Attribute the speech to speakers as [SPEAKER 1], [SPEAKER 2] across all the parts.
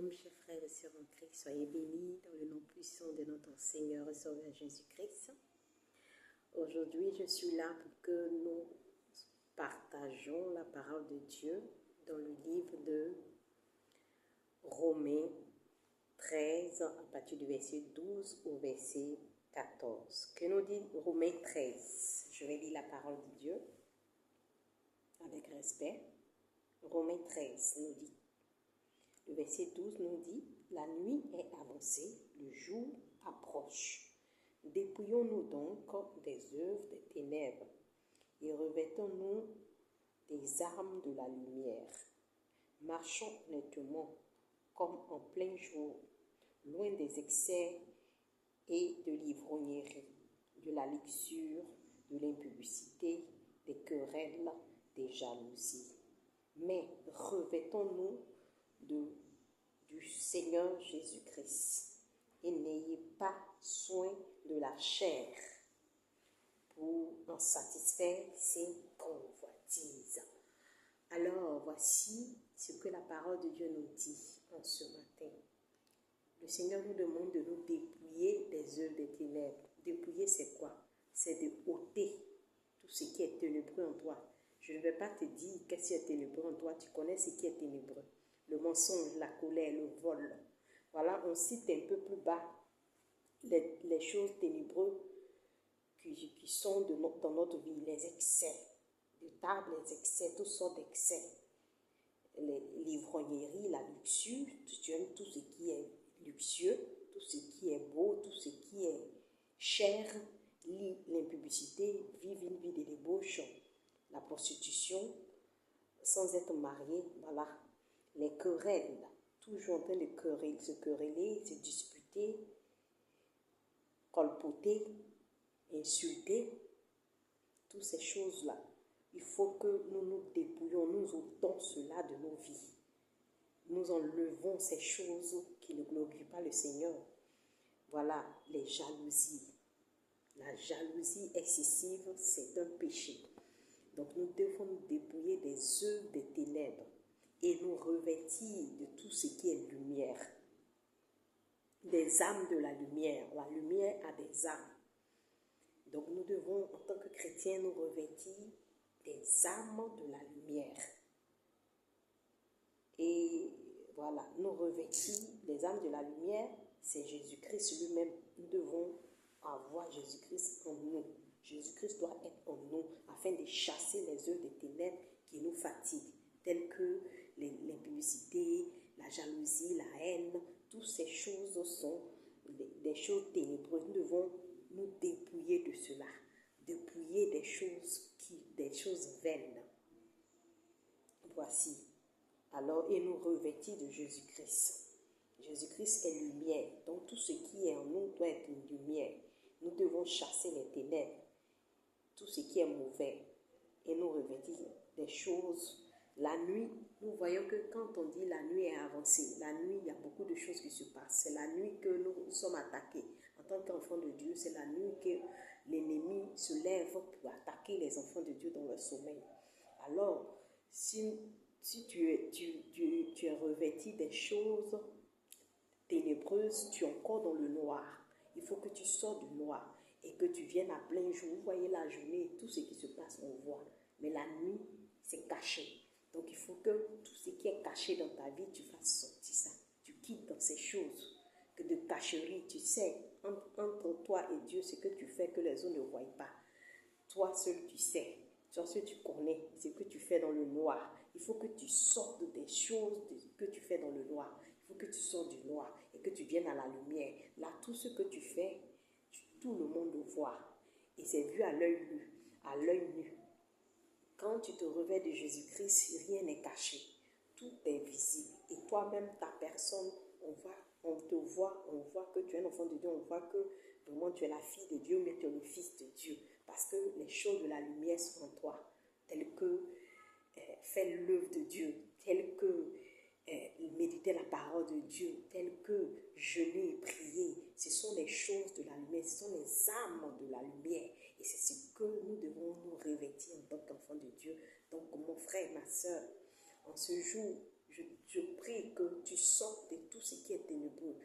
[SPEAKER 1] Shalom, chers frères et sœurs en Christ, soyez bénis dans le nom puissant de notre Seigneur et Sauveur Jésus-Christ. Aujourd'hui, je suis là pour que nous partageons la parole de Dieu dans le livre de Romains 13, à partir du verset 12 au verset 14. Que nous dit Romains 13? Je vais lire la parole de Dieu avec respect. Romains 13 nous dit, le verset 12 nous dit, « La nuit est avancée, le jour approche. Dépouillons-nous donc des œuvres des ténèbres et revêtons-nous des armes de la lumière. Marchons honnêtement comme en plein jour, loin des excès et de l'ivrognerie, de la luxure, de l'impudicité, des querelles, des jalousies. Mais revêtons-nous du Seigneur Jésus-Christ et n'ayez pas soin de la chair pour en satisfaire ses convoitises. » Alors, voici ce que la parole de Dieu nous dit en ce matin. Le Seigneur nous demande de nous dépouiller des œuvres des ténèbres. Dépouiller, c'est quoi? C'est de ôter tout ce qui est ténébreux en toi. Je ne vais pas te dire qu'est-ce qui est ténébreux en toi. Tu connais ce qui est ténébreux. Le mensonge, la colère, le vol. Voilà, on cite un peu plus bas les choses ténébreuses qui sont dans notre vie, les excès de table, les excès, toutes sortes d'excès. L'ivrognerie, la luxure, tu aimes tout ce qui est luxueux, tout ce qui est beau, tout ce qui est cher, l'impudicité, vivre une vie de débauche, la prostitution, sans être marié, voilà. Les querelles, toujours en train de se quereller, se disputer, colpoter, insulter, toutes ces choses-là. Il faut que nous nous dépouillons, nous ôtons cela de nos vies. Nous enlevons ces choses qui ne glorifient pas le Seigneur. Voilà, les jalousies. La jalousie excessive, c'est un péché. Donc nous devons nous dépouiller des œuvres des ténèbres et nous revêtir de tout ce qui est lumière. Des âmes de la lumière. La lumière a des âmes. Donc nous devons, en tant que chrétiens, nous revêtir des âmes de la lumière. Et voilà, nous revêtir des âmes de la lumière, c'est Jésus-Christ lui-même. Nous devons avoir Jésus-Christ en nous. Jésus-Christ doit être en nous afin de chasser les œuvres des ténèbres qui nous fatiguent, telles que l'impudicité, la jalousie, la haine. Toutes ces choses sont des choses ténébreuses. Nous devons nous dépouiller de cela, dépouiller des choses vaines. Voici. Alors, et nous revêtir de Jésus-Christ. Jésus-Christ est lumière. Donc, tout ce qui est en nous doit être une lumière. Nous devons chasser les ténèbres, tout ce qui est mauvais, et nous revêtir des choses. La nuit, nous voyons que quand on dit la nuit est avancée, la nuit, il y a beaucoup de choses qui se passent. C'est la nuit que nous sommes attaqués. En tant qu'enfants de Dieu, c'est la nuit que l'ennemi se lève pour attaquer les enfants de Dieu dans leur sommeil. Alors, si tu es revêtu des choses ténébreuses, tu es encore dans le noir. Il faut que tu sors du noir et que tu viennes à plein jour. Vous voyez la journée, tout ce qui se passe, on voit. Mais la nuit, c'est caché. Donc il faut que tout ce qui est caché dans ta vie, tu fasses sortir ça. Tu quittes dans ces choses que de cacherie. Tu sais, entre toi et Dieu, ce que tu fais que les autres ne voient pas. Toi seul, tu sais. Toi seul, tu connais ce que tu fais dans le noir. Il faut que tu sortes des choses que tu fais dans le noir. Il faut que tu sortes du noir et que tu viennes à la lumière. Là, tout ce que tu fais, tout le monde le voit. Et c'est vu à l'œil nu. Quand tu te revêts de Jésus-Christ, rien n'est caché. Tout est visible. Et toi-même, ta personne, on te voit, on voit que tu es un enfant de Dieu, on voit que vraiment tu es la fille de Dieu, mais tu es le fils de Dieu. Parce que les choses de la lumière sont en toi, telles que faire l'œuvre de Dieu, telles que méditer la parole de Dieu, telles que jeûner et prier. Ce sont les choses de la lumière, ce sont les âmes de la lumière. Et c'est ce que nous devons nous revêtir en tant qu'enfants de Dieu. Donc mon frère, ma soeur, en ce jour, je prie que tu sortes de tout ce qui est ténébreux.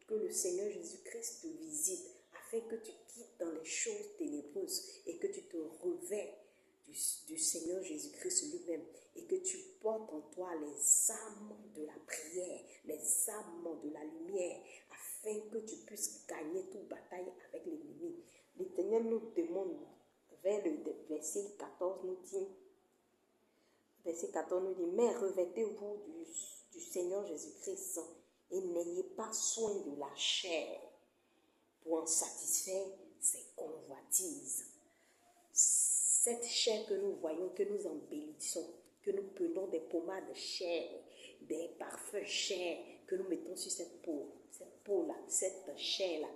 [SPEAKER 1] Que le Seigneur Jésus-Christ te visite afin que tu quittes dans les choses ténébreuses et que tu te revêts du Seigneur Jésus-Christ lui-même et que tu portes en toi les armes de la prière, les armes de la lumière, afin que tu puisses gagner toute bataille avec l'ennemi. L'Éternel nous demande, vers le verset 14 nous dit, mais revêtez-vous du Seigneur Jésus-Christ et n'ayez pas soin de la chair pour en satisfaire ses convoitises. Cette chair que nous voyons, que nous embellissons, que nous prenons des pommades chair, des parfums chair, que nous mettons sur cette peau-là, cette chair-là,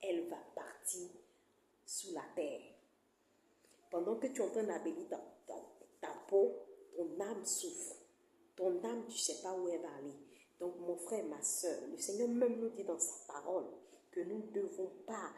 [SPEAKER 1] elle va partir sous la terre. Pendant que tu es en train d'embellir ta peau, ton âme souffre. Ton âme, tu ne sais pas où elle va aller. Donc, mon frère, ma soeur, le Seigneur même nous dit dans sa parole que nous ne devons pas